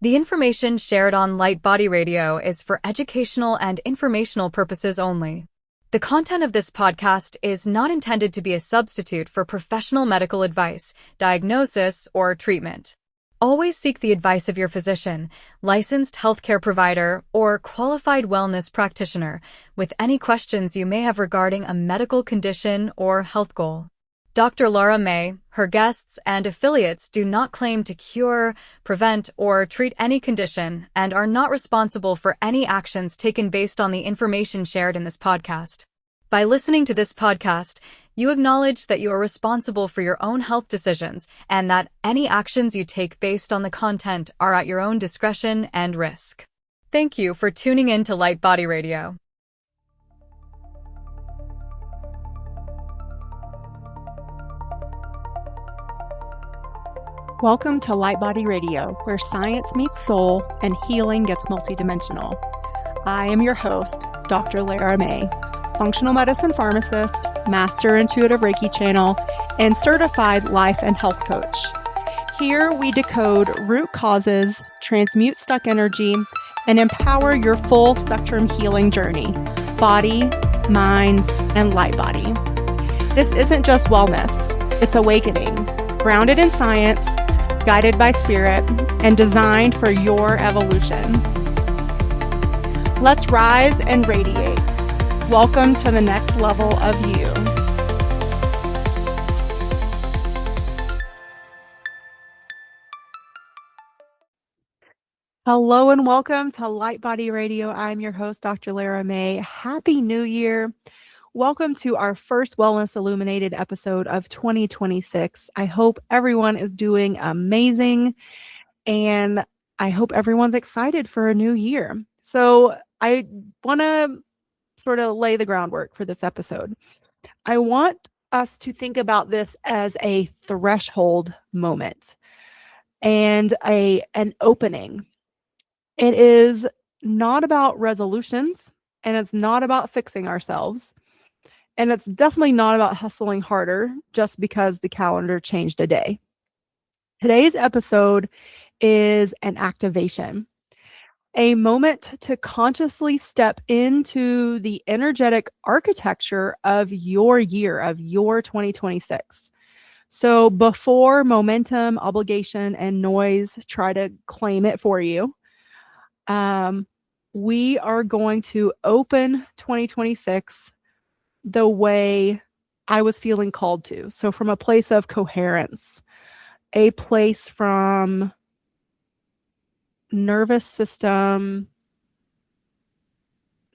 The information shared on Light Body Radio is for educational and informational purposes only. The content of this podcast is not intended to be a substitute for professional medical advice, diagnosis, or treatment. Always seek the advice of your physician, licensed healthcare provider, or qualified wellness practitioner with any questions you may have regarding a medical condition or health goal. Dr. Lara May, her guests, and affiliates do not claim to cure, prevent, or treat any condition and are not responsible for any actions taken based on the information shared in this podcast. By listening to this podcast, you acknowledge that you are responsible for your own health decisions and that any actions you take based on the content are at your own discretion and risk. Thank you for tuning in to Light Body Radio. Welcome to Light Body Radio, where science meets soul and healing gets multidimensional. I am your host, Dr. Lara May, functional medicine pharmacist, master intuitive Reiki channel, and certified life and health coach. Here we decode root causes, transmute stuck energy, and empower your full spectrum healing journey, body, mind, and light body. This isn't just wellness, it's awakening, grounded in science, guided by spirit, and designed for your evolution. Let's rise and radiate. Welcome to the next level of you. Hello and welcome to Light Body Radio. I'm your host, Dr. Lara May. Happy New Year. Welcome to our first Wellness Illuminated episode of 2026. I hope everyone is doing amazing, and I hope everyone's excited for a new year. So I want to sort of lay the groundwork for this episode. I want us to think about this as a threshold moment and an opening. It is not about resolutions, and it's not about fixing ourselves. And it's definitely not about hustling harder just because the calendar changed a day. Today's episode is an activation, a moment to consciously step into the energetic architecture of your year, of your 2026. So before momentum, obligation, and noise try to claim it for you, we are going to open 2026 the way I was feeling called to. So from a place of coherence, a place from nervous system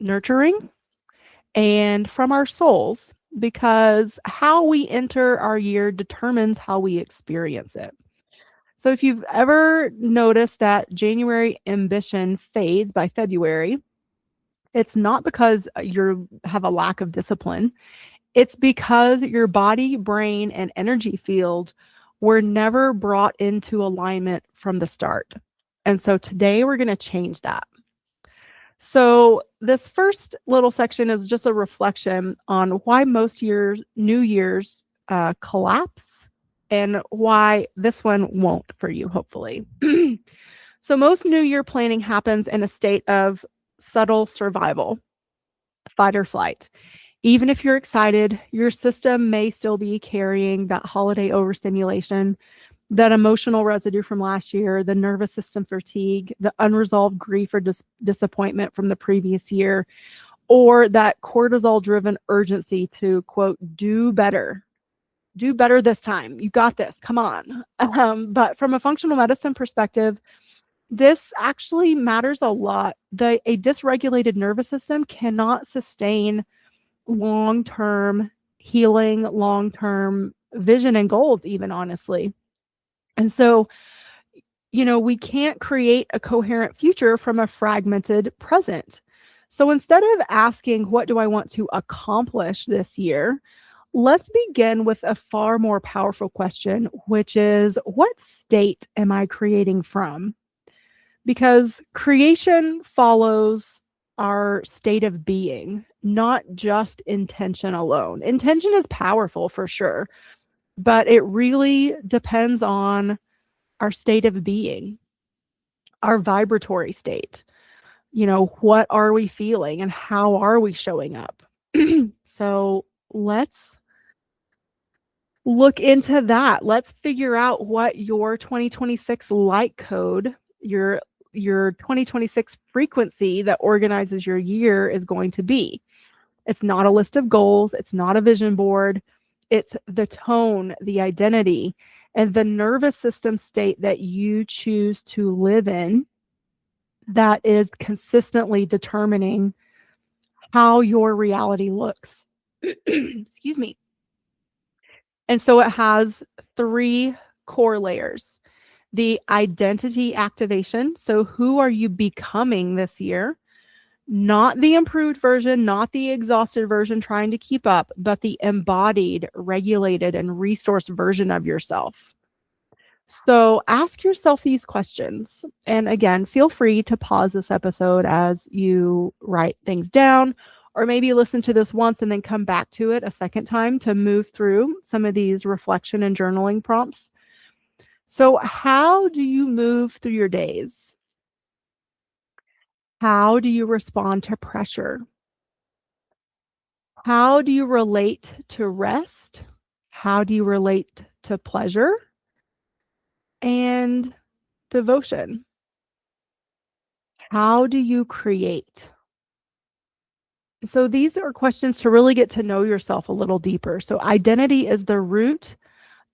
nurturing, and from our souls, because how we enter our year determines how we experience it. So if you've ever noticed that January ambition fades by February, it's not because you have a lack of discipline. It's because your body, brain, and energy field were never brought into alignment from the start. And so today we're going to change that. So this first little section is just a reflection on why most New Year's collapse and why this one won't for you, hopefully. So most New Year planning happens in a state of subtle survival, fight or flight. Even if you're excited, your system may still be carrying that holiday overstimulation, that emotional residue from last year, the nervous system fatigue, the unresolved grief or disappointment from the previous year, or that cortisol-driven urgency to, quote, do better. Do better this time. You got this. Come on. But from a functional medicine perspective, this actually matters a lot. A dysregulated nervous system cannot sustain long-term healing, long-term vision and goals, even, honestly. And so, we can't create a coherent future from a fragmented present. So instead of asking, what do I want to accomplish this year? Let's begin with a far more powerful question, which is, what state am I creating from? Because creation follows our state of being, not just intention alone. Intention is powerful for sure, but it really depends on our state of being. our vibratory state. What are we feeling and how are we showing up? So let's look into that. Let's figure out what your 2026 light code, your 2026 frequency that organizes your year is going to be. It's not a list of goals, it's not a vision board. It's the tone, the identity, and the nervous system state that you choose to live in that is consistently determining how your reality looks. Excuse me. And so it has 3 core layers. The identity activation. So, who are you becoming this year? Not the improved version, not the exhausted version trying to keep up, but the embodied, regulated, and resourced version of yourself. So ask yourself these questions. And again, feel free to pause this episode as you write things down, or maybe listen to this once and then come back to it a second time to move through some of these reflection and journaling prompts. So, how do you move through your days? How do you respond to pressure? How do you relate to rest? How do you relate to pleasure and devotion? How do you create? So these are questions to really get to know yourself a little deeper. So identity is the root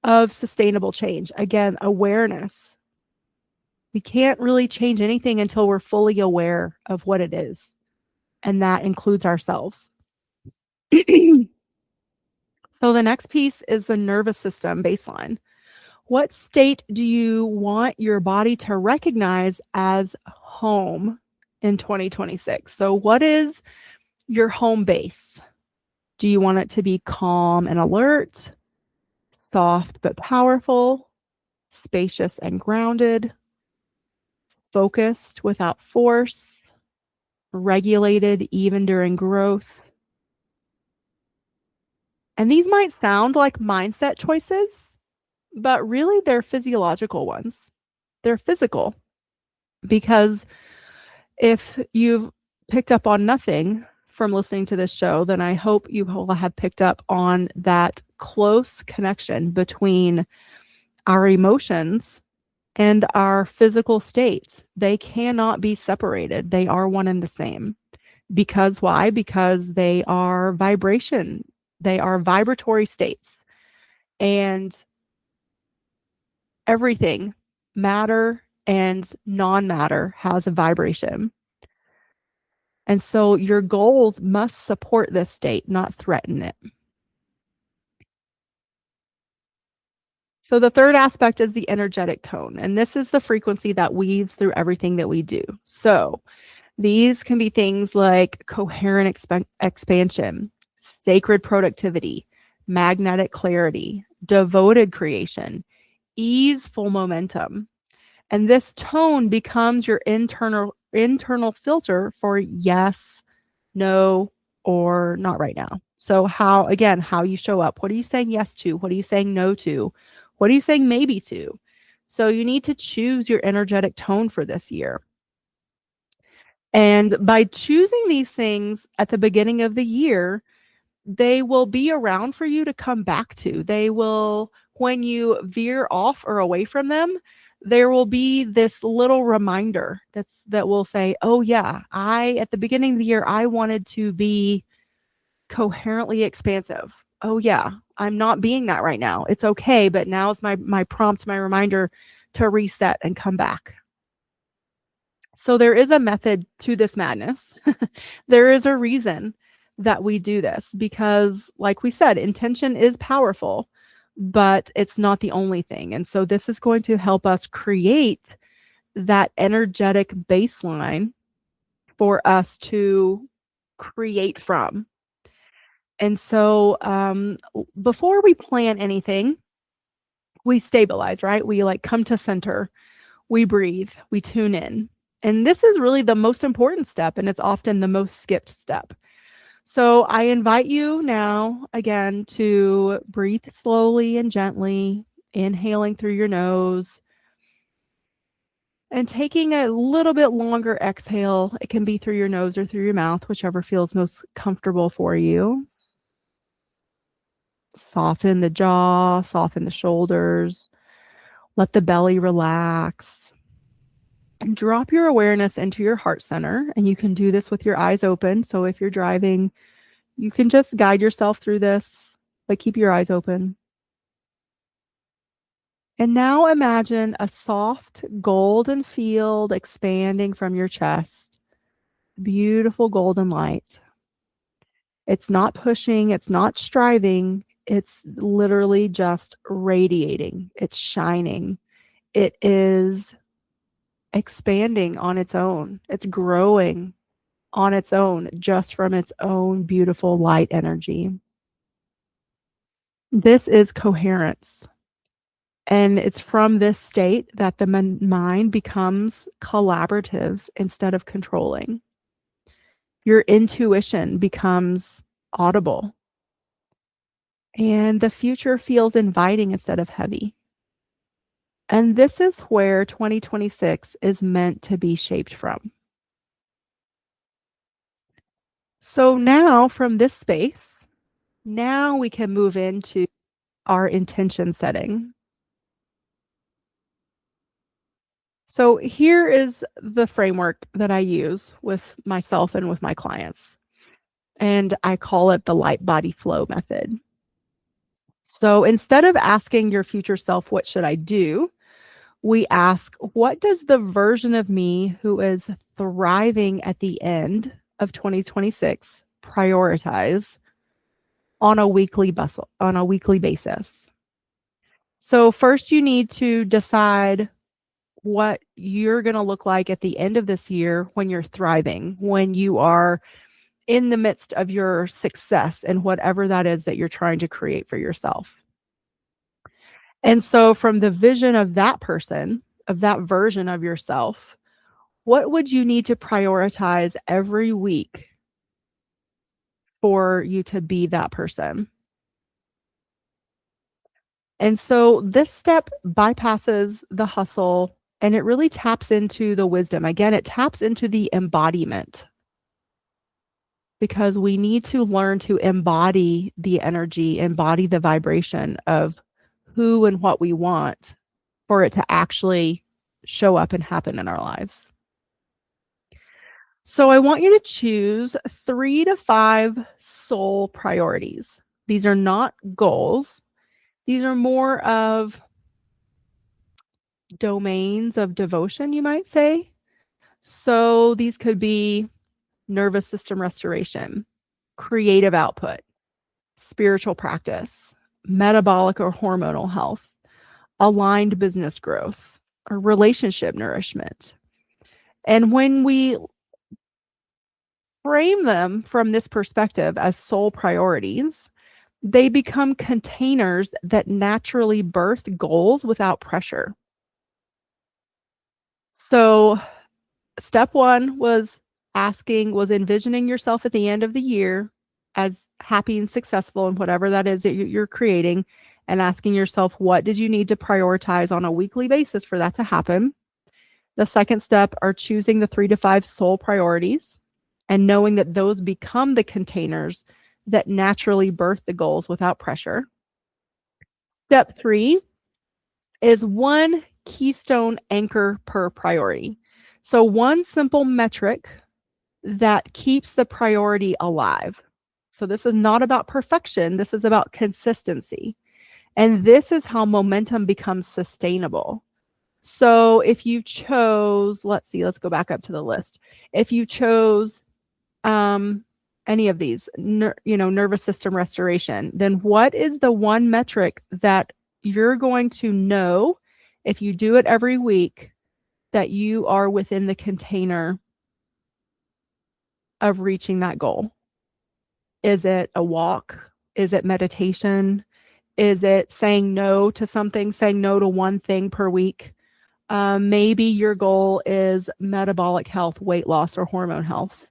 of sustainable change. Again, awareness. We can't really change anything until we're fully aware of what it is, and that includes ourselves. So the next piece is the nervous system baseline. What state do you want your body to recognize as home in 2026? So what is your home base? Do you want it to be calm and alert, soft but powerful, spacious and grounded, focused without force, regulated even during growth? And these might sound like mindset choices, but really they're physiological ones. They're physical because if you've picked up on nothing from listening to this show, then I hope you will have picked up on that close connection between our emotions and our physical state. They cannot be separated. They are one and the same. Because why? Because they are vibration. They are vibratory states. And everything, matter and non-matter, has a vibration. And so your goals must support this state, not threaten it. So the third aspect is the energetic tone, and this is the frequency that weaves through everything that we do. So these can be things like coherent expansion, sacred productivity, magnetic clarity, devoted creation, easeful momentum. And this tone becomes your internal filter for yes, no, or not right now. So how you show up. What are you saying yes to? What are you saying no to? What are you saying maybe to? So you need to choose your energetic tone for this year. And by choosing these things at the beginning of the year, they will be around for you to come back to. They will, when you veer off or away from them, there will be this little reminder that will say, oh yeah, at the beginning of the year, I wanted to be coherently expansive. Oh yeah, I'm not being that right now. It's okay, but now's my prompt, my reminder to reset and come back. So there is a method to this madness. There is a reason that we do this because, like we said, intention is powerful, but it's not the only thing. And so this is going to help us create that energetic baseline for us to create from. And so before we plan anything, we stabilize, right? We come to center, we breathe, we tune in. And this is really the most important step, and it's often the most skipped step. So I invite you now again to breathe slowly and gently, inhaling through your nose, And taking a little bit longer exhale, it can be through your nose or through your mouth, whichever feels most comfortable for you. Soften the jaw, soften the shoulders, let the belly relax. And drop your awareness into your heart center. And you can do this with your eyes open. So if you're driving, you can just guide yourself through this, but keep your eyes open. And now imagine a soft golden field expanding from your chest. Beautiful golden light. It's not pushing, it's not striving, it's literally just radiating. It's shining. It is expanding on its own. It's growing on its own, just from its own beautiful light energy. This is coherence. And it's from this state that the mind becomes collaborative instead of controlling. Your intuition becomes audible. And the future feels inviting instead of heavy. And this is where 2026 is meant to be shaped from. So now, from this space, now we can move into our intention setting. So here is the framework that I use with myself and with my clients. And I call it the light body flow method. So instead of asking your future self, what should I do? We ask, what does the version of me who is thriving at the end of 2026 prioritize on a weekly basis? So first you need to decide what you're going to look like at the end of this year when you're thriving, when you are in the midst of your success and whatever that is that you're trying to create for yourself. And so from the vision of that person, of that version of yourself, what would you need to prioritize every week for you to be that person? And so this step bypasses the hustle and it really taps into the wisdom. Again, it taps into the embodiment because we need to learn to embody the energy, embody the vibration of who and what we want for it to actually show up and happen in our lives. So I want you to choose 3 to 5 soul priorities. These are not goals. These are more of domains of devotion, you might say. So these could be nervous system restoration, creative output, spiritual practice, metabolic or hormonal health, aligned business growth, or relationship nourishment. And when we frame them from this perspective as soul priorities, they become containers that naturally birth goals without pressure. So, step one was envisioning yourself at the end of the year as happy and successful in whatever that is that you're creating, and asking yourself, what did you need to prioritize on a weekly basis for that to happen? The second step are choosing the 3 to 5 soul priorities and knowing that those become the containers that naturally birth the goals without pressure. Step 3 is one keystone anchor per priority. So one simple metric that keeps the priority alive. So this is not about perfection. This is about consistency. And this is how momentum becomes sustainable. So if you chose, let's go back up to the list. If you chose any of these, nervous system restoration, then what is the one metric that you're going to know if you do it every week that you are within the container of reaching that goal? Is it a walk? Is it meditation? Is it saying no to something, saying no to one thing per week? Maybe your goal is metabolic health, weight loss, or hormone health.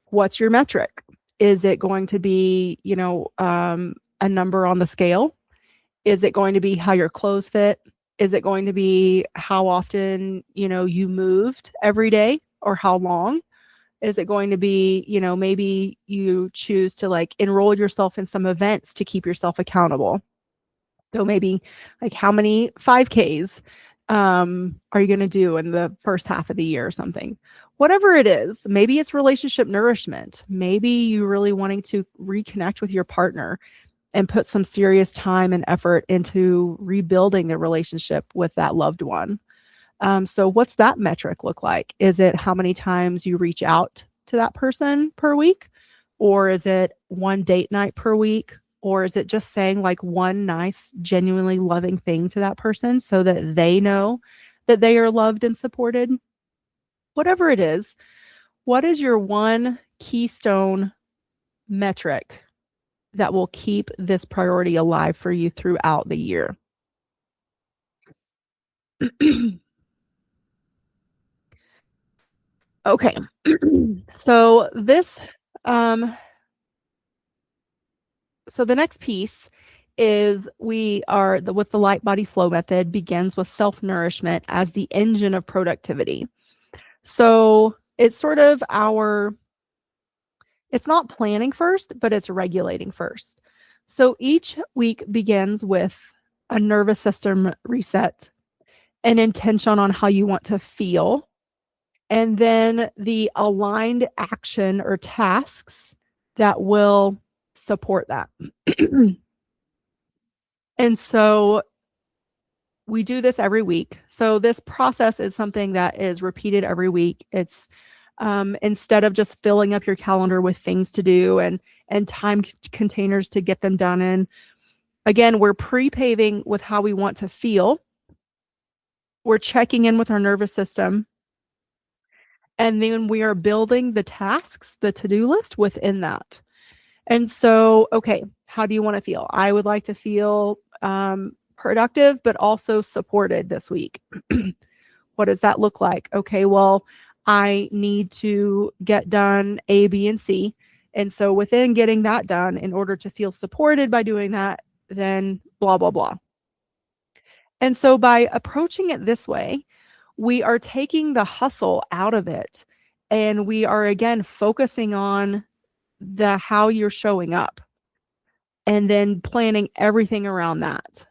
What's your metric? Is it going to be, a number on the scale? Is it going to be how your clothes fit? Is it going to be how often, you moved every day or how long? Is it going to be, maybe you choose to like enroll yourself in some events to keep yourself accountable? So maybe like how many 5Ks are you going to do in the first half of the year or something? Whatever it is, maybe it's relationship nourishment. Maybe you really wanting to reconnect with your partner and put some serious time and effort into rebuilding the relationship with that loved one. So what's that metric look like? Is it how many times you reach out to that person per week? Or is it one date night per week? Or is it just saying like one nice, genuinely loving thing to that person so that they know that they are loved and supported? Whatever it is, what is your one keystone metric that will keep this priority alive for you throughout the year? Okay. So this um so the next piece is with the light body flow method begins with self-nourishment as the engine of productivity. So it's sort of it's not planning first, but it's regulating first. So each week begins with a nervous system reset, an intention on how you want to feel, and then the aligned action or tasks that will support that. And so we do this every week. So this process is something that is repeated every week. It's instead of just filling up your calendar with things to do and time containers to get them done in. Again, we're pre-paving with how we want to feel. We're checking in with our nervous system. And then we are building the tasks, the to-do list within that. And so, okay, how do you want to feel? I would like to feel productive, but also supported this week. What does that look like? Okay, well, I need to get done A, B, and C. And so within getting that done, in order to feel supported by doing that, then blah, blah, blah. And so by approaching it this way, we are taking the hustle out of it. And we are, again, focusing on the how you're showing up and then planning everything around that.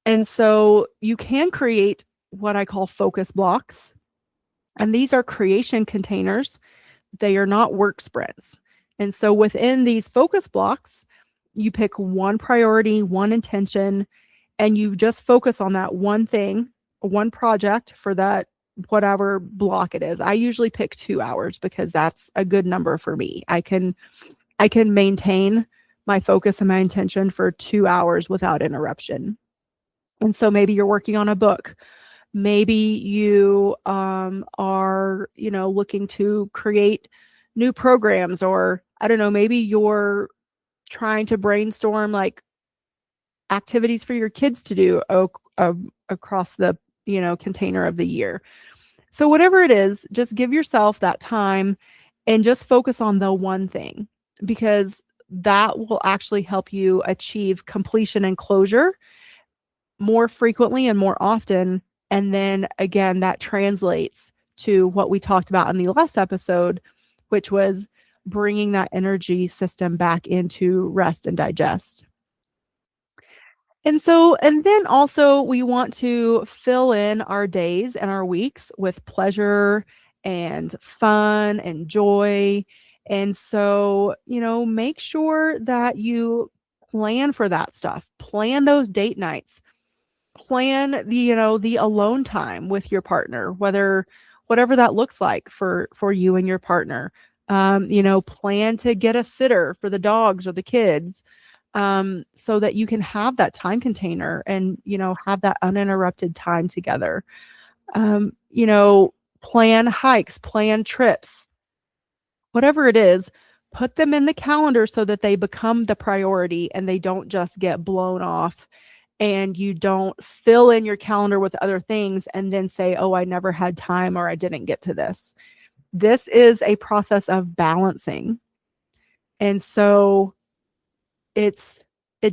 And so you can create what I call focus blocks. And these are creation containers. They are not work sprints. And so within these focus blocks, you pick one priority, one intention, and you just focus on that one thing, one project for that whatever block it is. I usually pick 2 hours because that's a good number for me. I can maintain my focus and my intention for 2 hours without interruption. And so maybe you're working on a book. Maybe you are, looking to create new programs, or I don't know, maybe you're trying to brainstorm like activities for your kids to do across the, container of the year. So whatever it is, just give yourself that time and just focus on the one thing, because that will actually help you achieve completion and closure more frequently and more often. And then again, that translates to what we talked about in the last episode, which was bringing that energy system back into rest and digest. And then also we want to fill in our days and our weeks with pleasure and fun and joy. And so, make sure that you plan for that stuff. Plan those date nights. Plan the alone time with your partner, whatever that looks like for you and your partner. Plan to get a sitter for the dogs or the kids, so that you can have that time container and, have that uninterrupted time together. Plan hikes, plan trips, whatever it is, put them in the calendar so that they become the priority and they don't just get blown off, and you don't fill in your calendar with other things and then say, oh, I never had time or I didn't get to this. This is a process of balancing. And so it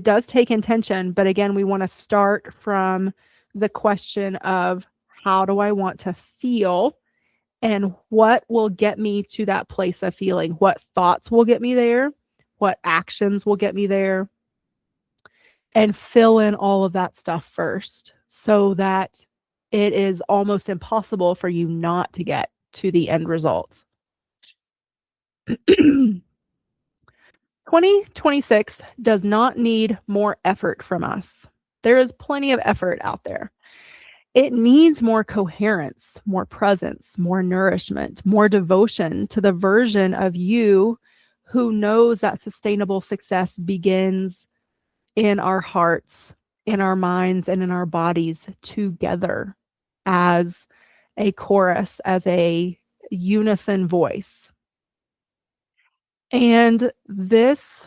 does take intention, but again, we want to start from the question of how do I want to feel and what will get me to that place of feeling? What thoughts will get me there? What actions will get me there? And fill in all of that stuff first so that it is almost impossible for you not to get to the end result. 2026 does not need more effort from us. There is plenty of effort out there. It needs more coherence, more presence, more nourishment, more devotion to the version of you who knows that sustainable success begins in our hearts, in our minds, and in our bodies together as a chorus, as a unison voice. And this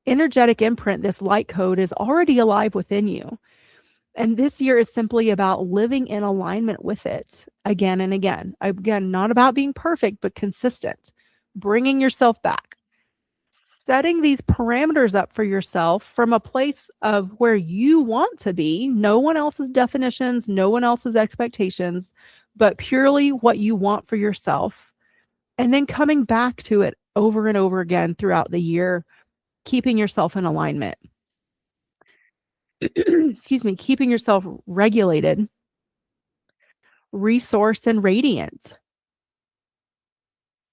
energetic imprint, this light code, is already alive within you. And this year is simply about living in alignment with it again and again. Again, not about being perfect, but consistent, bringing yourself back, setting these parameters up for yourself from a place of where you want to be, no one else's definitions, no one else's expectations, but purely what you want for yourself. And then coming back to it over and over again throughout the year, keeping yourself in alignment. Excuse me, keeping yourself regulated, resourced, and radiant.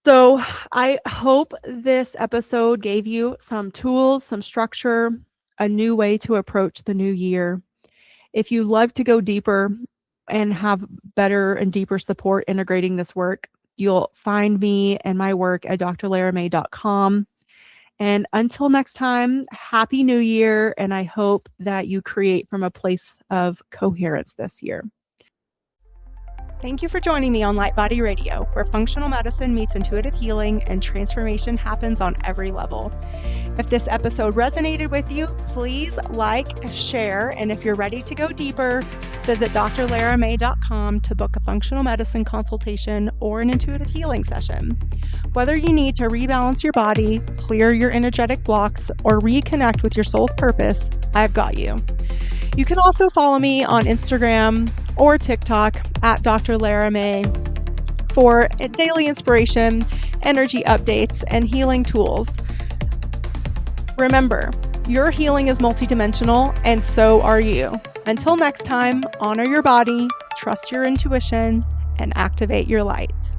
So I hope this episode gave you some tools, some structure, a new way to approach the new year. If you love to go deeper and have better and deeper support integrating this work, you'll find me and my work at drlaramay.com. And until next time, Happy New Year, and I hope that you create from a place of coherence this year. Thank you for joining me on Light Body Radio, where functional medicine meets intuitive healing and transformation happens on every level. If this episode resonated with you, please like, share, and if you're ready to go deeper, visit drlaramay.com to book a functional medicine consultation or an intuitive healing session. Whether you need to rebalance your body, clear your energetic blocks, or reconnect with your soul's purpose, I've got you. You can also follow me on Instagram or TikTok at Dr. Lara May for daily inspiration, energy updates, and healing tools. Remember, your healing is multidimensional, and so are you. Until next time, honor your body, trust your intuition, and activate your light.